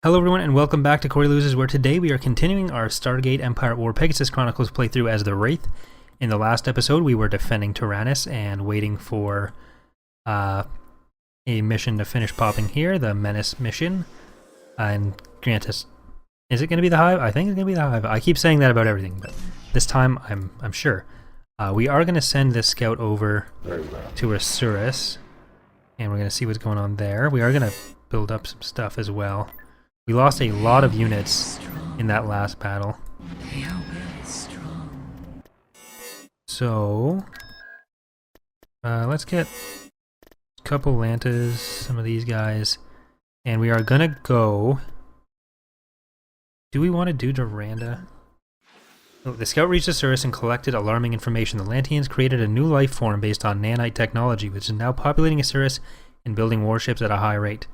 Hello everyone and welcome back to Corey Loses, where today we are continuing our Stargate Empire War Pegasus Chronicles playthrough as the Wraith. In the last episode we were defending Tyrannus and waiting for a mission to finish popping here, the Menace mission. And grant us, is it going to be the Hive? I think it's going to be the Hive. I keep saying that about everything, but this time I'm sure. We are going to send this scout over to Asuran, and we're going to see what's going on there. We are going to build up some stuff as well. We lost a lot of units in that last battle. So, let's get a couple Lantas, some of these guys, and we are gonna go... Do we want to do Duranda? Oh, the scout reached Asuran and collected alarming information. The Lantians created a new life form based on nanite technology, which is now populating Asuran and building warships at a high rate.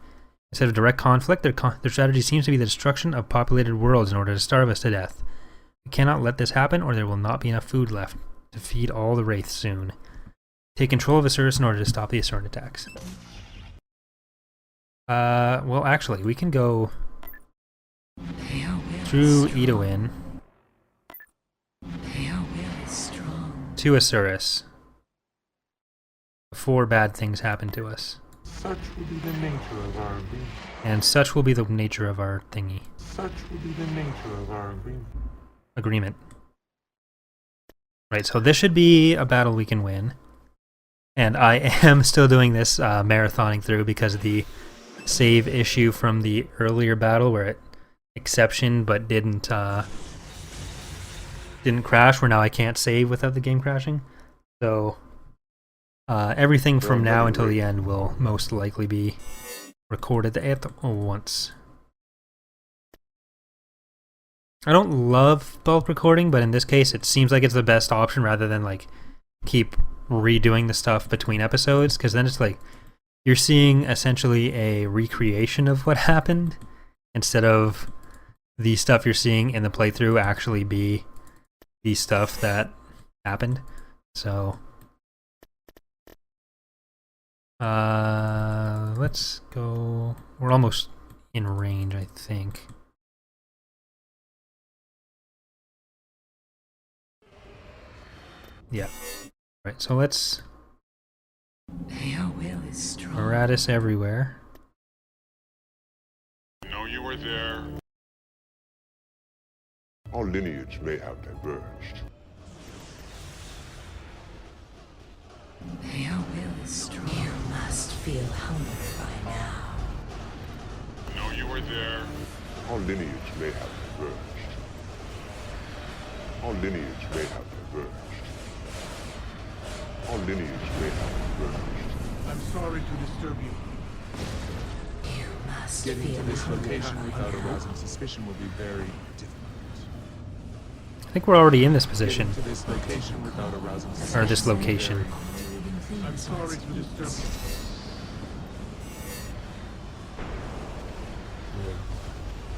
Instead of direct conflict, their strategy seems to be the destruction of populated worlds in order to starve us to death. We cannot let this happen, or there will not be enough food left to feed all the Wraiths soon. Take control of Asuran in order to stop the Asuran attacks. Well, actually, we can go through Edowin to Asuran before bad things happen to us. Such will be the nature of our agreement. And such will be the nature of our thingy. Such will be the nature of our agreement. Right, so this should be a battle we can win. And I am still doing this marathoning through because of the save issue from the earlier battle where it exception but didn't crash, where now I can't save without the game crashing. So everything from now until the end will most likely be recorded at once. I don't love bulk recording, but in this case it seems like it's the best option rather than like keep redoing the stuff between episodes, because then it's like you're seeing essentially a recreation of what happened instead of the stuff you're seeing in the playthrough actually be the stuff that happened. So let's go. We're almost in range, I think. Yeah. Right, so let's Maraudis everywhere. Know you were there. Our lineage may have diverged. Your will is strong. You must feel hunger by now. Know you were there. Our lineage may have diverged. Our lineage may have diverged. Our lineage may have diverged. I'm sorry to disturb you. You must Getting feel to this hunger location by without now. arousing suspicion will be very difficult. I think we're already in this position. Getting to this location without arousing suspicion. Or this location. I'm sorry to disturb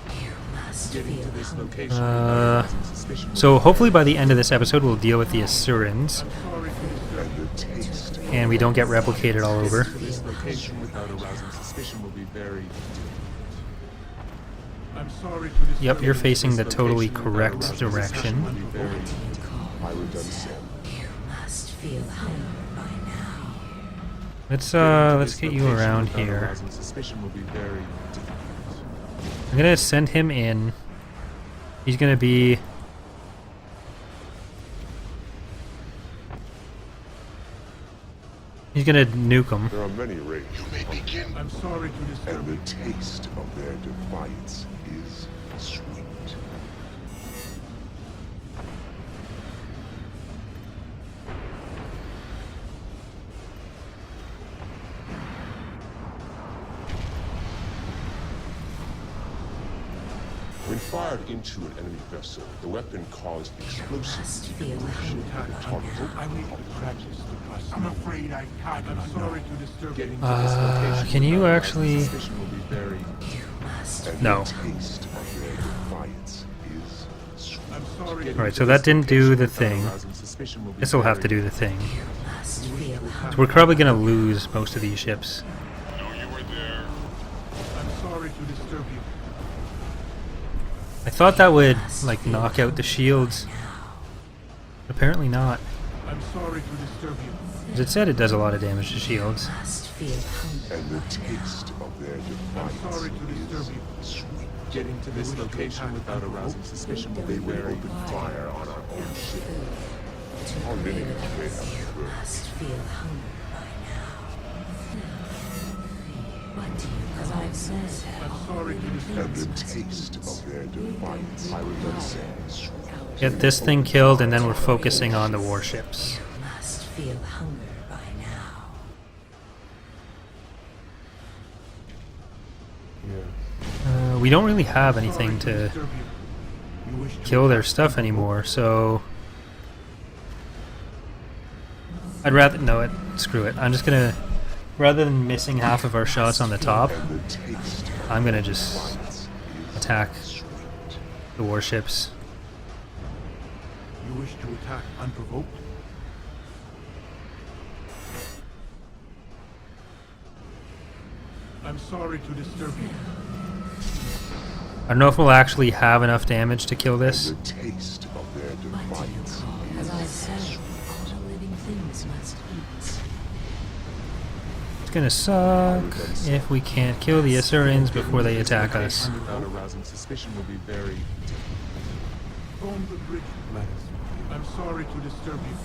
you. You must Getting feel to this hunger. location without arousing suspicion. So hopefully by the end of this episode we'll deal with the Asurans Sorry to disturb And the taste and we don't get replicated all over. To this location without arousing suspicion will be very difficult. I'm sorry to disturb Yep, you're you. facing the totally Location without correct arousing suspicion will direction. be very I would unsend. You must feel hunger by now. Let's get you around here. Arousing suspicion will be very difficult. I'm gonna send him in. He's gonna be... He's gonna nuke him. There are many Wraiths, I'm sorry to disturb and you. the taste of their defiance is sweet. When fired into an enemy vessel, the weapon caused explosive Must feel hunger. I need to practice the process. I'm afraid I can't. I'm sorry to disturb you. Getting to this location can you without arousing actually- suspicion will be very You must And No. the taste of their defiance is sweet. I'm sorry to Alright, so that didn't do the thing. thing. This will have to do the thing. must feel hunger. So we're probably gonna lose most of these ships. Know you were there. I'm sorry to disturb you. I thought that would, like, knock out the shields. Apparently not. I'm sorry to disturb you. As it said, it does a lot of damage to shields. Must feel hunger. And the taste of their I'm defiance sorry to disturb you. is sweet. Getting to this location without arousing suspicion will be They will very... open fire on our own ship. Our lineage may have been Must feel hunger by now. What do you as I've said? I'm sorry to disturb and you. the taste of their defiance, I remember saying, sweet. Get this thing killed, and then we're focusing on the warships. Must feel hunger by now. We don't really have anything to Disturb you. You wish to kill their stuff anymore, so... I'd rather... No, screw it. I'm just gonna... Rather than missing half of our shots on the top, And the taste of I'm gonna just defiance is attack sweet. the warships. You wish to attack unprovoked? I'm sorry to disturb you. I don't know if we'll actually have enough damage to kill this. The taste of their defiance As I've is said, sweet. all living things must eat. It's gonna suck if we can't kill the Asurans before they attack us. Without arousing suspicion will be very... Storm the bridge, Gladys. I'm sorry to disturb you.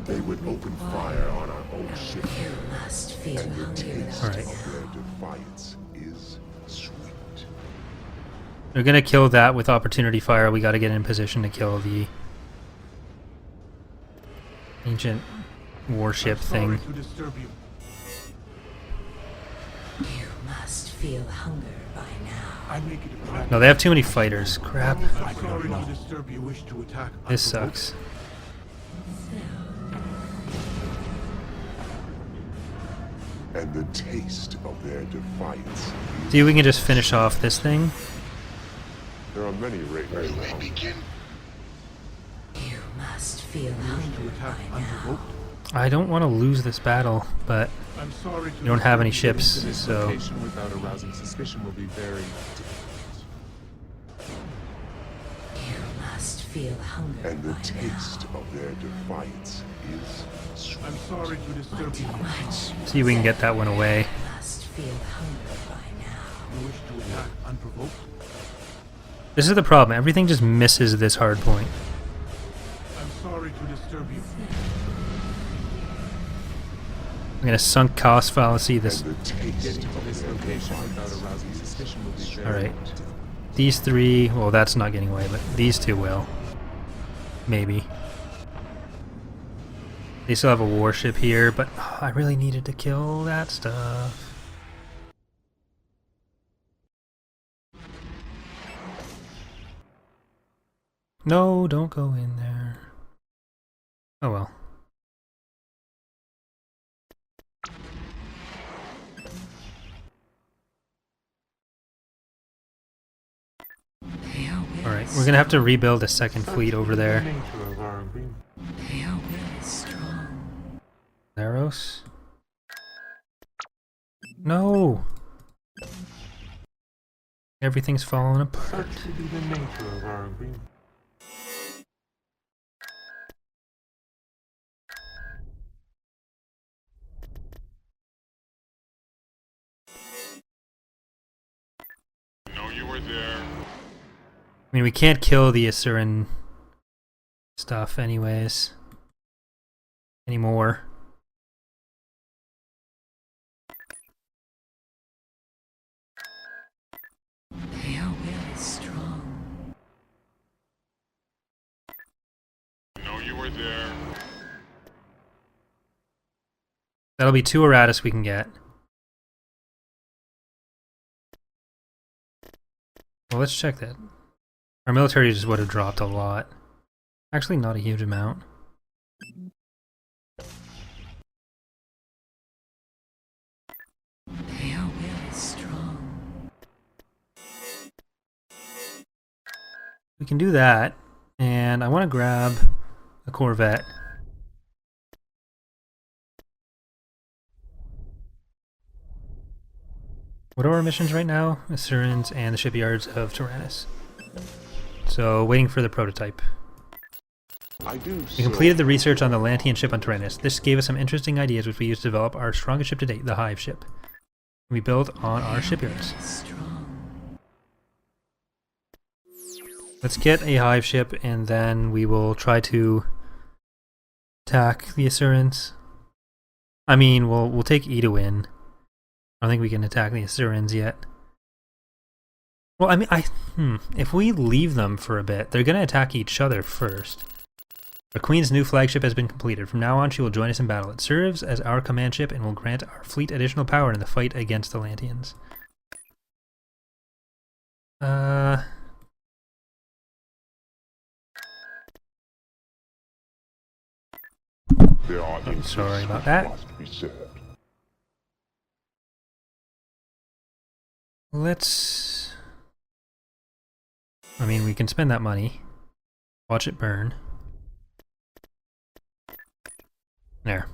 They would open fire on our own ship. You must feel And the hunger. taste Alright. of their defiance is sweet. They're gonna kill that with opportunity fire. We gotta get in position to kill the ancient warship Sorry thing. to disturb you. You must feel hunger by now. I make it a practice. No, they have too many fighters. Crap. I'm sorry to disturb you. Wish to attack This unprovoked? sucks. And the taste of their defiance is... See if we can just finish off this thing. There are many Wraith around. You must feel Wish to hunger attack by now. unprovoked? I don't want to lose this battle, but I'm sorry to we don't have any disturb you. ships, To this so... location without arousing suspicion will be very... You must feel hunger And the by taste of their defiance is sweet. I'm sorry to disturb you. See if we can get that one away. now. Must feel hunger by now. You wish to attack unprovoked? This is the problem. Everything just misses this hard point. I'm sorry to disturb you. I'm gonna sunk cost fallacy And this. the taste Getting to of this their location without defiance arousing is suspicion will be very... Alright. These three, well, that's not getting away, but these two will. Maybe. They still have a warship here, but I really needed to kill that stuff. No, don't go in there. Oh well. Alright, we're gonna have to rebuild a second fleet over there. Your will is strong. Laros? No! Everything's falling apart. Know you were there. I mean, we can't kill the Asuran stuff anyways. Anymore. Your will is strong. Know you were there. That'll be 2 Eratus we can get. Well, let's check that. Our military just would have dropped a lot. Actually, not a huge amount. Your will is strong. We can do that, and I want to grab a Corvette. What are our missions right now? Asurans and the shipyards of Tyrannus. So, waiting for the prototype. I do. We completed the research on the Lantean ship on Tyrannus. This gave us some interesting ideas which we used to develop our strongest ship to date, the Hive ship. We built on our shipyards. Let's get a Hive ship and then we will try to attack the Asurans. I mean, we'll take Edoin. I don't think we can attack the Asurans yet. Well, I mean, if we leave them for a bit, they're gonna attack each other first. Our Queen's new flagship has been completed. From now on, she will join us in battle. It serves as our command ship and will grant our fleet additional power in the fight against the Lanteans. I'm sorry about that. Let's... I mean, we can spend that money. Watch it burn. There.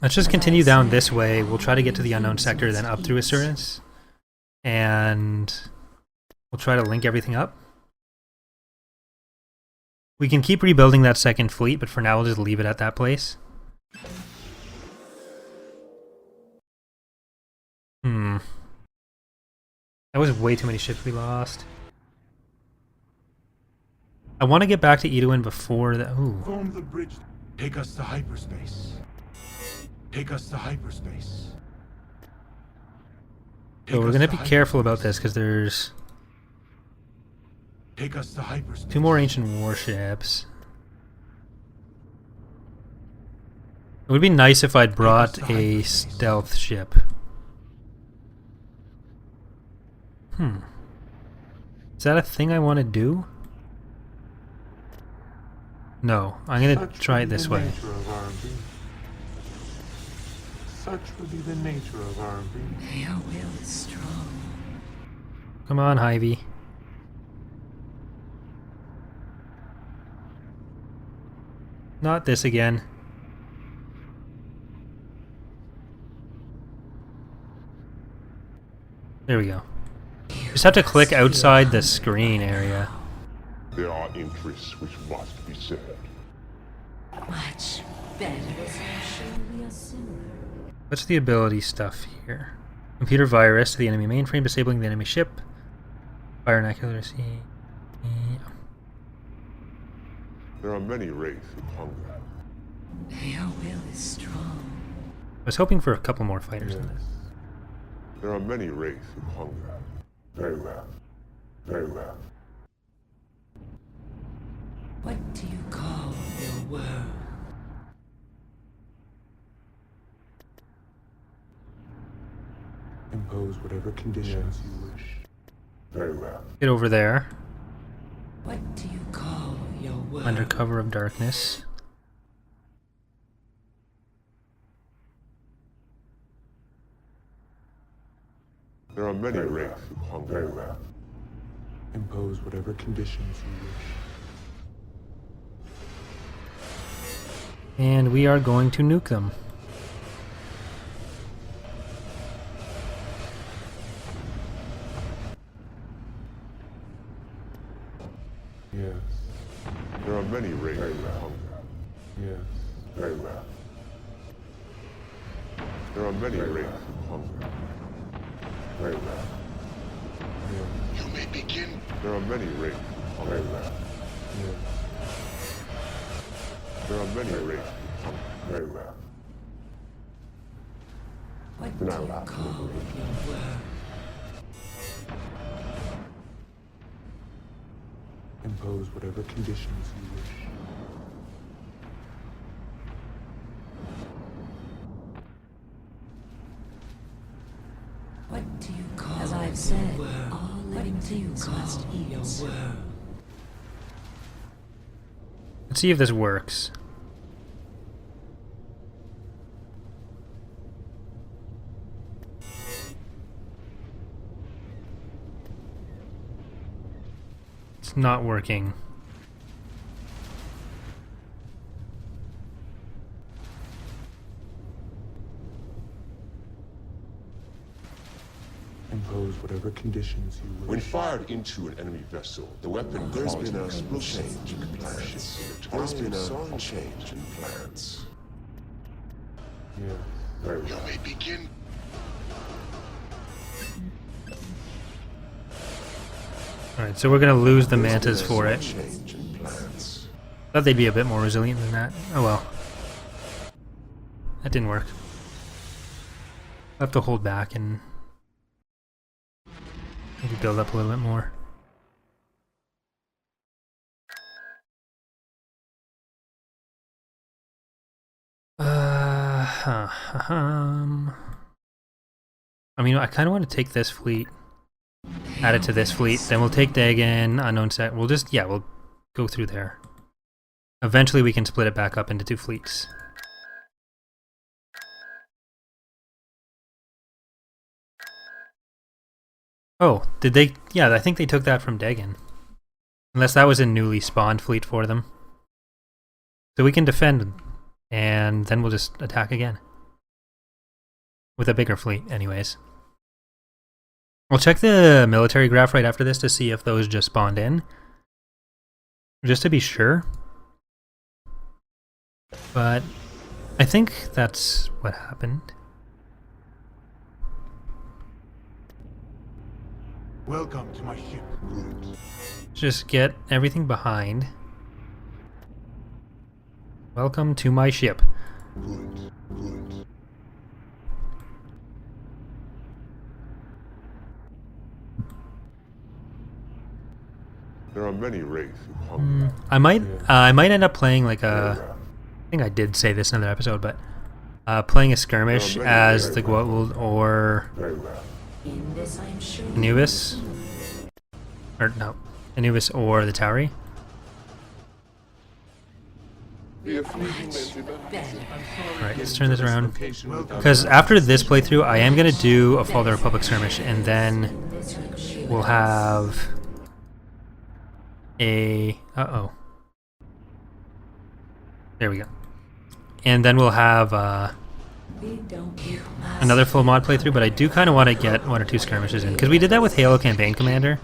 Let's just continue down this way. We'll try to get to the unknown sector, then up through Asurans. And we'll try to link everything up. We can keep rebuilding that second fleet, but for now we'll just leave it at that place. That was way too many ships we lost. I want to get back to Edoin before that. Ooh. Form the bridge. Take us to hyperspace. Take us to hyperspace. So we're gonna be careful about this because there's Take us to hyperspace. 2 more ancient warships. It would be nice if I'd brought a stealth ship. Is that a thing I want to do? No, I'm gonna try it this way. Such would be the nature of R&B. Your will is strong. Come on, Hyvie. Not this again. There we go. Just have to click outside the screen area. There are interests which must be served. Much better. What's the ability stuff here? Computer virus to the enemy mainframe, disabling the enemy ship. Fire and accuracy. Yeah. There are many Wraith who hunger. Your will is strong. I was hoping for a couple more fighters than this. There are many Wraith who hunger. Very well. Very well. What do you call your world? Impose whatever conditions you wish. Very well. Get over there. What do you call your world? Under cover of darkness. There are many Wraith who hunger. Very well. Impose whatever conditions you wish. And we are going to nuke them. Yes. There are many Wraith who hunger. Yes. Very well. There are many Wraith who hunger. Very well. Yes. You may begin. There are many Wraith who hunger. Very well. Yes. There are many Wraith who hunger. Very well. What do Now you that call your world? Impose whatever conditions you wish. What do you call As I've said, all living things must eat your world. Let's see if this works. It's not working. impose whatever conditions you wish. When fired into an enemy vessel, the weapon There's causes been a explosion. change in plans. There's been a change in plans. Yeah. Very You well. may begin. Alright, so we're gonna lose the There's mantas been for a it. change in plans. Thought they'd be a bit more resilient than that. Oh well. That didn't work. I'll have to hold back and maybe build up a little bit more. I mean, I kind of want to take this fleet, add it to this fleet, then we'll take Dagon, unknown set. We'll just, yeah, we'll go through there. Eventually we can split it back up into 2 fleets. Oh, did they? Yeah, I think they took that from Dagon. Unless that was a newly spawned fleet for them. So we can defend, and then we'll just attack again. With a bigger fleet, anyways. I'll check the military graph right after this to see if those just spawned in. Just to be sure. But I think that's what happened. Welcome to my ship. Just get everything behind. Welcome to my ship. There are many Wraith who hunger. I might end up playing like a. I think I did say this in another episode, but playing a skirmish as the Goa'uld or Very well. In this I'm sure. Anubis, or no, Anubis or the Tauri. Alright, let's turn this around. Because after this playthrough, I am going to do a Fall of the Republic skirmish, and then we'll have a... Uh-oh. There we go. And then we'll have another full mod playthrough, but I do kind of want to get 1 or 2 skirmishes in. Because we did that with Halo Campaign Commander,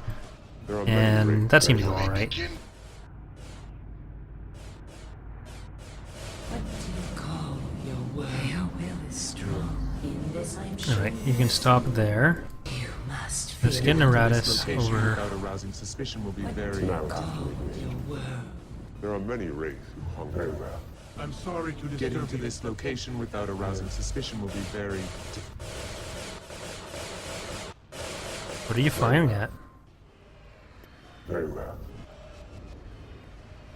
There are many and Wraith that seemed to very go well. alright. What do you call your will? Your will is strong. In this I'm sure. Alright, you can stop there. You must Let's feel get This Neratis location over... without arousing suspicion will be very... your will. There are many Wraith who hunger. Very well. I'm sorry to Getting disturb to you. this location without arousing suspicion will be very... What are you firing at? Very well.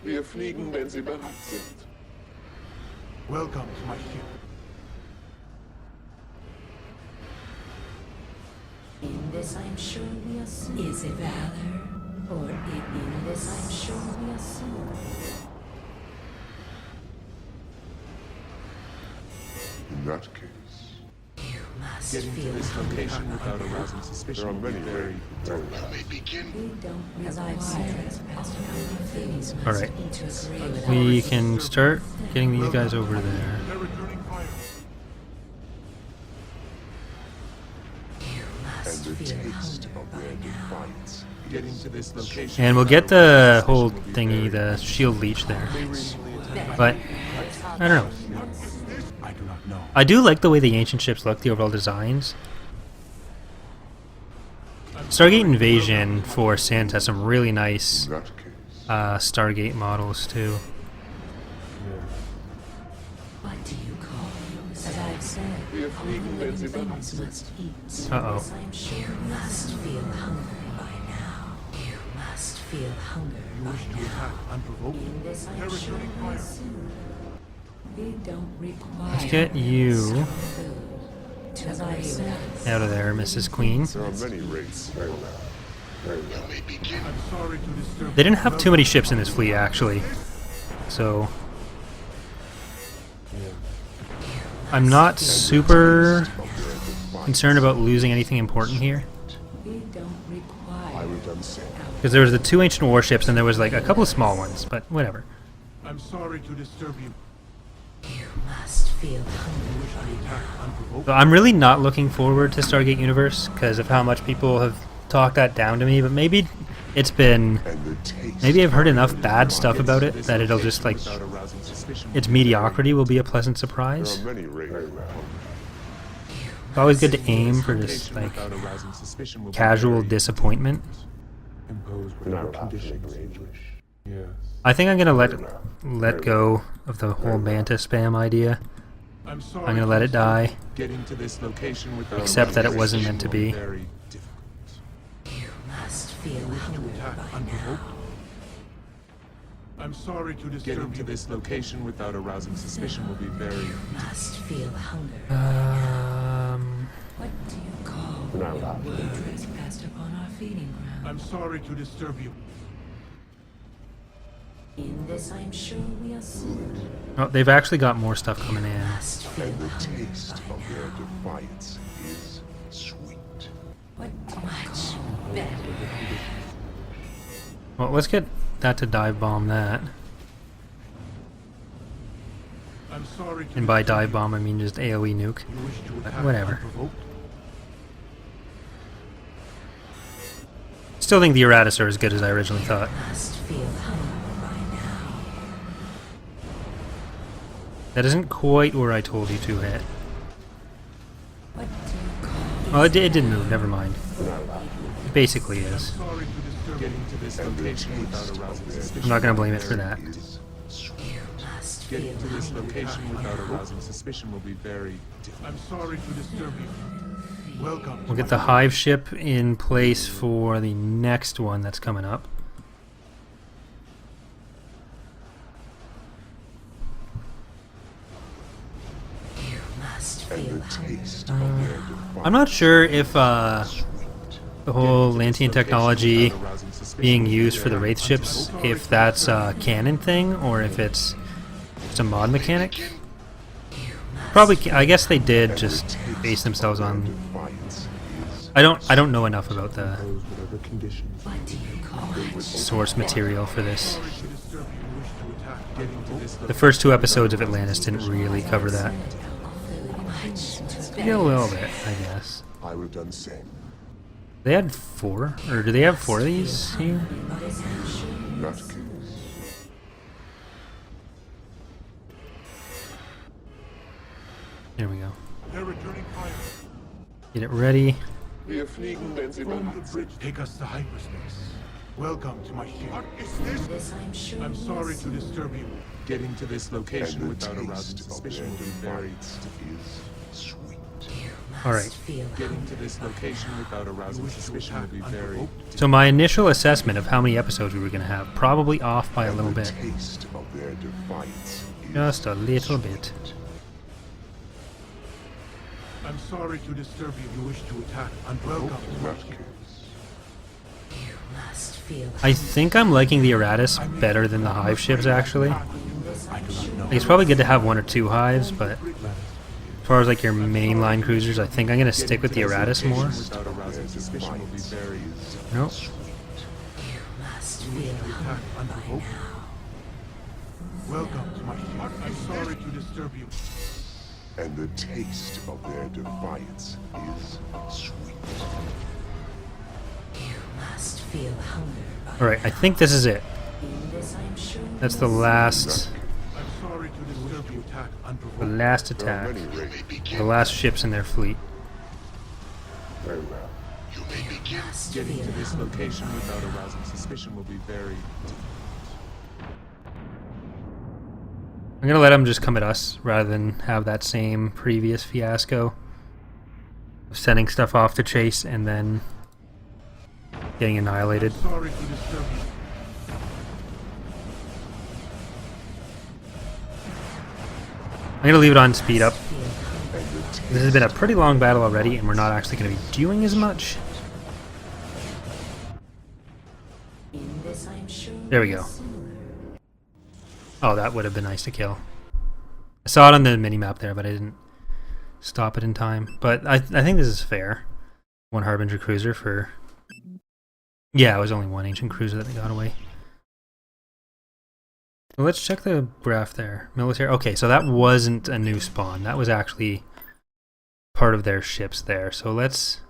Wir fliegen, wenn Sie bereit sind. Welcome to my ship. In this I'm sure we are soon. Is it valor? Or in this I'm sure we are soon. In that case, You must Getting to feel this hunger. location without arousing there suspicion are will be many very... Wraith very well. You may begin. We don't as I've said, things must Alright. integrate with We our can start getting these guys over there. They're returning fire. You And must the feel taste hunger of by their now. defiance. Getting to this location... And we'll without get arousing the suspicion whole will be thingy, very- the shield leech there. They recently attacked... But, I don't know. I do not know. I do like the way the ancient ships look, the overall designs. Stargate Invasion for Sins has some really nice In that case, Stargate models too. What do you call yours? As I've said, Wir all fliegen, wenn Sie living bereit things sind. must eat. Uh-oh. Yes, I'm sure you must feel hunger by now. You must feel hunger by Wish to now. attack unprovoked. In this They're I'm sure returning we fire. soon. We don't require Let's get you strong food. As I've said, out of there, Mrs. Queen. there are many Wraiths very well. Very well. You may begin. I'm sorry to disturb They didn't you. have too many ships in this fleet actually, so I'm not super concerned about losing anything important here. we don't I require would done so. Because there was the 2 ancient warships and there was like a couple of small ones, but whatever. I'm sorry to disturb you. You must feel hungry by now. Unprovoked? So I'm really not looking forward to Stargate Universe because of how much people have talked that down to me, but maybe it's been... And the taste Maybe I've heard of enough their bad stuff about it This that it'll location just, like, without arousing suspicion its will be very mediocrity will be a pleasant There surprise. are many Wraith. It's always good to aim This for just, location like, without arousing suspicion will be casual very disappointment. Impose And I whatever will have to make conditions you arrangements. wish. Yes. I think I'm gonna let go of the whole Banta spam idea. I'm sorry. I'm gonna let it die. Getting to this location without Except that it arousing wasn't meant to suspicion be. will very difficult. You must feel To hunger attack by unprovoked? now. I'm sorry to disturb Getting to you. this location without arousing suspicion will be very Must feel hunger. What do you call And I will have to make word trespassed upon our feeding ground? I'm sorry to disturb you. In this, I'm sure we are suited. Oh, they've actually got more stuff coming in. Must feel and the hunger taste by of their now. defiance is sweet. What much better? Well, let's get that to dive bomb that. I'm sorry to And by disturb dive bomb, I mean just AoE nuke. you. You wish to attack whatever. unprovoked? Still think the Erratus are as good as I originally thought. Must feel hunger by now. That isn't quite where I told you to hit. What do you call Well, it didn't move, never mind. And I will have to make It basically is. Sorry to disturb you. getting to this And the location taste without of arousing their suspicion. I'm not gonna blame it for that. is sweet. you must feel Getting to this hunger. location without arousing suspicion will be very difficult. I'm sorry to disturb you. Welcome. We'll to get the my hive ship in place for the next one that's coming up. You must And feel the hunger. taste of their defiance I'm not sure if sweet. the whole Getting to this Lantian location technology without arousing suspicion being will be used for the very Wraith ships, if that's a canon thing or if it's just a mod mechanic. Probably, I guess they did just base themselves on. Defiance is I don't know enough about the Impose whatever conditions. What do you call it? source material for this. Sorry to disturb you. You wish to attack Getting to unprovoked? this The first two episodes of Atlantis didn't really cover that. Much Maybe a little bit, I guess. I would have done the same. They had 4, or do they have 4 of these here? Not good. There we go. They're returning fire. Get it ready. Wir fliegen, wenn sie From bereit the sind. bridge, take us to hyperspace. Welcome to my ship. What is In this, I'm sure I'm we are sorry to suited. disturb you. Getting to this And location the without arousing taste of suspicion their will be very defiance is sweet. You must Alright. feel Getting hunger to this by location now. without You arousing wish to suspicion will attack be very unprovoked? So my initial assessment of how many episodes we were going to have, probably off by a And little the bit. taste of their defiance is Just a little bit. I'm sorry to disturb you. You wish to attack unprovoked? Welcome to my not ship. good. You must feel I think I'm liking the Erratus better than the hive ships, actually. I do not know. Like, it's probably good to have 1 or 2 hives, but as far as like your mainline cruisers, I think I'm going to stick with the Erratus more. without arousing suspicion will be very Nope. You must feel Attack hunger by unprovoked? now. Welcome to my ship. I'm sorry to disturb you. And the taste of their defiance is sweet. You must feel hunger by Alright, I think this is it. In this, I'm sure That's we the are last, I'm sorry to disturb you. Attack the unprovoked? last There are attack. many Wraith. The last ships in their fleet. Very well. suited. Must getting feel to this hunger location by without now. arousing suspicion will be very difficult. I'm gonna let them just come at us rather than have that same previous fiasco of sending stuff off to chase and then getting annihilated. Sorry to disturb you. I'm gonna leave it on speed up. Feel hunger. This has been a pretty long battle already, and we're not actually gonna be doing as much. In this, I'm sure There we we go. are similar. Oh, that would have been nice to kill. I saw it on the minimap there, but I didn't stop it in time. But I think this is fair. 1 Harbinger cruiser for... Yeah, it was only 1 ancient cruiser that they got away. Well, let's check the graph there. Military. Okay, so that wasn't a new spawn. That was actually part of their ships there. So let's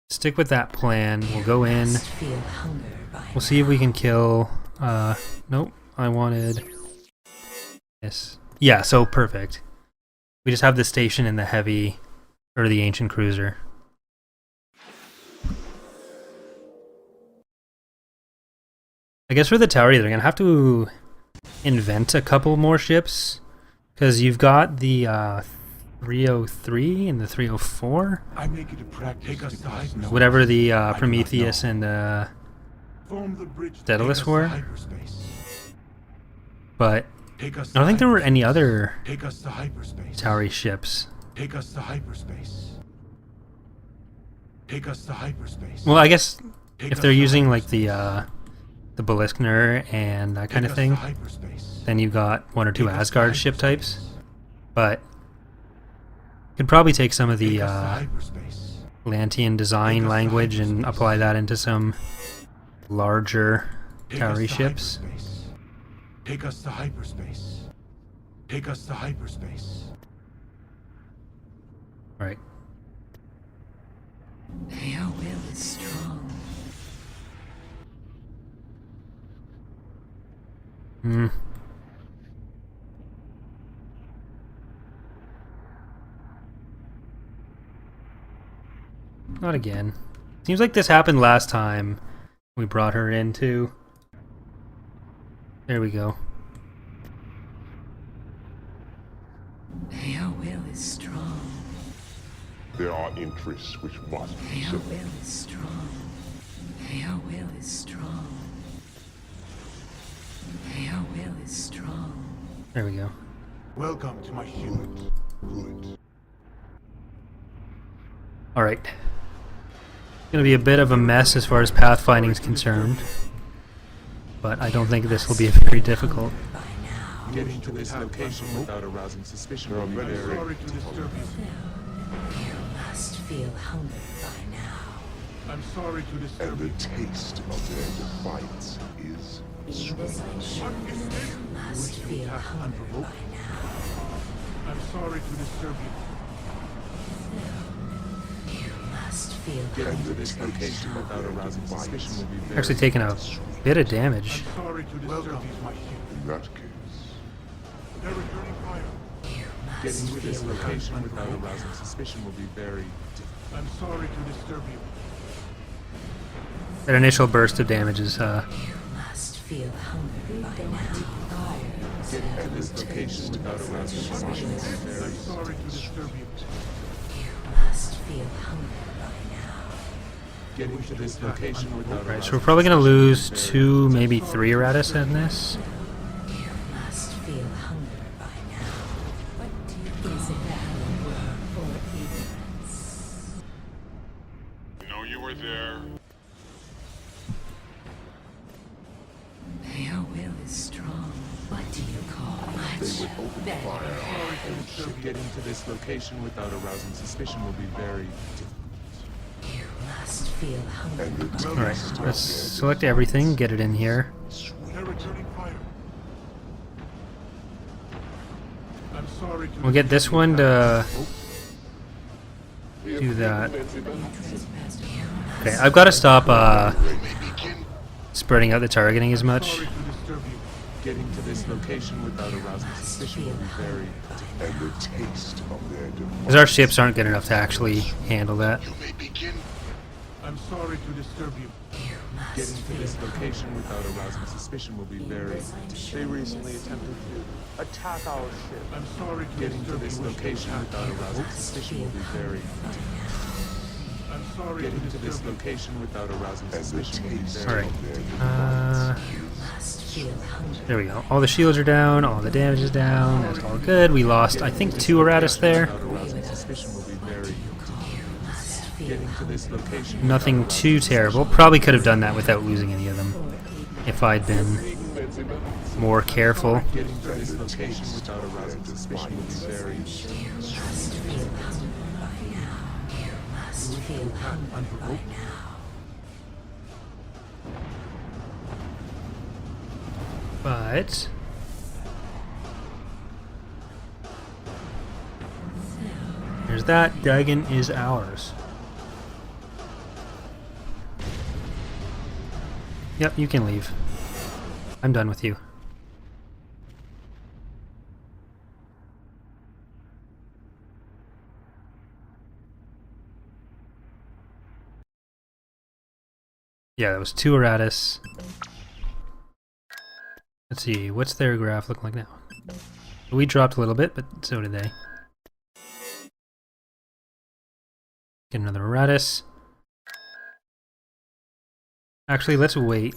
stick with that plan. We'll go in. We'll see if we can kill. Nope. I wanted this. Yeah, so perfect. We just have the station in the heavy, or the ancient cruiser. I guess for the tower, they're gonna have to invent a couple more ships, because you've got the 303 and the 304, I make it a practice. whatever the Prometheus and Form the bridge. Daedalus were. But I don't think there were any other Take us to hyperspace. towery ships. Take us to hyperspace. Take us to hyperspace. Well, I guess Take if us they're to using like hyperspace. the Beliskner and that kind Take of us thing, to hyperspace. then you've got one or two Take us to Asgard ship hyperspace. types. But could probably take some of the Take us to hyperspace. Lantean design Take us to language and hyperspace. apply that into some larger Take us towery to ships. hyperspace. Take us to hyperspace. Take us to hyperspace. Right. Your will is strong. Hmm. Not again. Seems like this happened last time we brought her into. There we go. Your will is strong. There are interests which must be Your served. will is strong. Your will is strong. Your will is strong. There we go. Welcome to my ship. Good. Alright. Gonna be a bit of a mess as far as pathfinding is concerned. But I don't think this will be very difficult. By now, Getting to this location without arousing suspicion will be very Sorry to disturb you. you must feel hunger by now. I'm sorry to And disturb the you. taste of their defiance is In sweet. this I'm sure you must feel hunger by now. I'm sorry to disturb you. You must feel Getting hunger to this by location now. without arousing suspicion will be very Actually taking a bit of damage. I'm sorry to disturb you. My ship. In that case, They're returning fire. You Getting must to this feel location hunger without by arousing now. suspicion will be very difficult. I'm sorry to disturb you. That initial burst of damage is You must feel hunger by now. Getting to this location without arousing suspicion will be very I'm sorry to disturb you. You must feel hunger by now. Getting to this location without right, arousing so we're probably gonna suspicion will be lose very 2, maybe 3 erratas in this. You must feel hunger by now. What do you is it valor or ignorance? Know you were there. Your will is strong. What do you call much better? Getting to this location without arousing suspicion will be very difficult. You must feel hunger and the by taste Alright, of let's their select everything, get it in here. They're returning fire. I'm sorry to We'll get this one to do that. Okay, I've got to stop spreading out the targeting as much. sorry to disturb you. Getting to this location without arousing suspicion will be very difficult. and the taste of their Because defiance. our ships aren't good enough to actually handle that. I'm sorry to disturb you. you must Getting to feel this location without arousing suspicion will be very difficult. They recently attempted to attack our ship. I'm sorry to Getting to disturb this you. location without arousing suspicion will be very difficult. I'm sorry Getting to to this disturb you. location without arousing And the suspicion will be taste very Alright. of their defiance. must feel hunger. There we go. All the shields are down, all the damage is down, that's all good. We lost, I think, 2 erratas there. without arousing suspicion will be very difficult. You must feel Getting to this location Nothing too terrible. Probably could have done that without losing any of them. If I'd been more careful. Getting to this location without arousing suspicion will be very difficult. you must feel hunger by now. You must feel hunger by now. But there's that. Dagon is ours. Yep, you can leave. I'm done with you. Yeah, that was 2 Eratus. Let's see, what's their graph look like now? We dropped a little bit, but so did they. Get another Eratus. Actually, let's wait.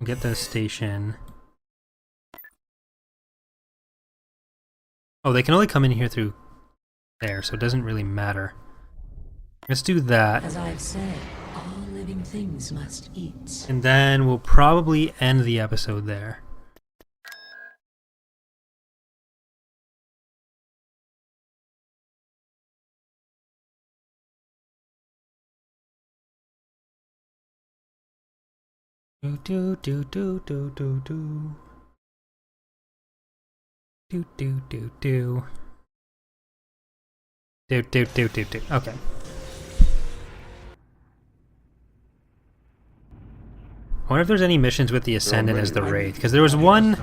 Get the station. Oh, they can only come in here through there, so it doesn't really matter. Let's do that. As I've said, all living things must eat. And then we'll probably end the episode there. Do do do do do do do. Do do do do. Do do do do do. Okay. I wonder if there's any missions with the Ascendant as the Wraith, because there was one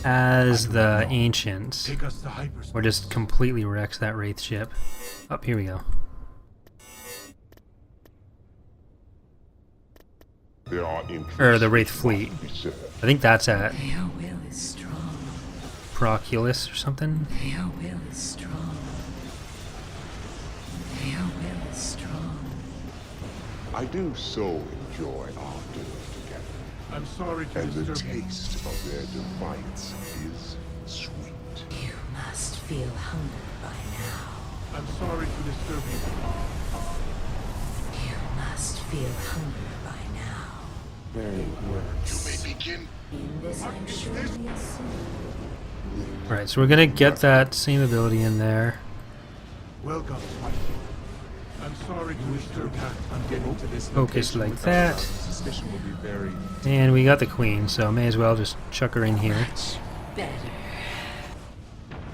as the Ancients, Take us to hyperspace. or just completely wrecks that Wraith ship. Oh, here we go. There are interests Or the Wraith fleet. to be served. I think that's at Their will is strong. Proculus or something. Their will is strong. Their will is strong. I do so enjoy our dinners together. I'm sorry to And the disturb you. taste of their defiance is sweet. You must feel hunger by now. I'm sorry to disturb you. You must feel hunger by now. Very works. You may begin. In this I'm surely a sin. Right, so we're gonna get that same ability in there. Welcome, Spike. I'm sorry to disturb you. I'm getting to this Focus location like without that. arousing suspicion will be very... And we got the Queen, so may as well just chuck her in here. Better.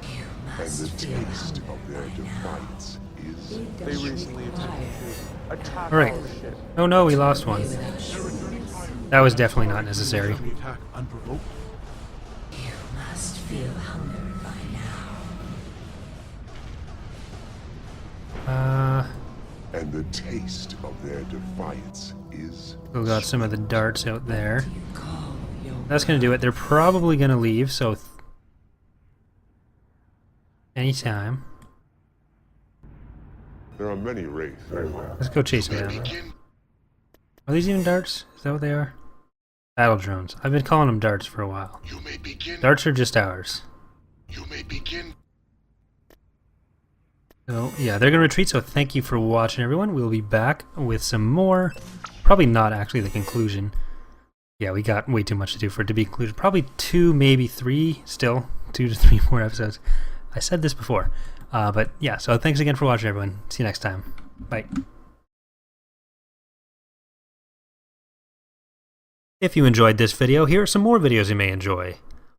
You And must the feel taste hunger of their by now. defiance is It They does recently require attempted to attack Alright. our ship. Oh no, we lost one. without showing us. That was definitely not necessary. The attack unprovoked. You must feel hunger by now. and the taste of their defiance is Still got some of the darts out there. You call your That's gonna do it. They're probably gonna leave, so anytime. There are many Wraith. Very well. Let's go chase them down. Are these even darts? Is that what they are? Battle drones. I've been calling them darts for a while. You may begin. Darts are just ours. You may begin. So yeah, they're gonna retreat. So thank you for watching, everyone. We'll be back with some more. Probably not actually the conclusion. Yeah, we got way too much to do for it to be concluded. Probably 2, maybe 3. Still 2 to 3 more episodes. I said this before, but yeah. So thanks again for watching, everyone. See you next time. Bye. If you enjoyed this video, here are some more videos you may enjoy.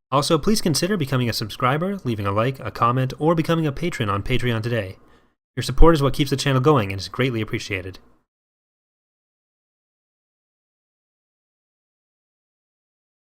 Also, please consider becoming a subscriber, leaving a like, a comment, or becoming a patron on Patreon today. Your support is what keeps the channel going and is greatly appreciated.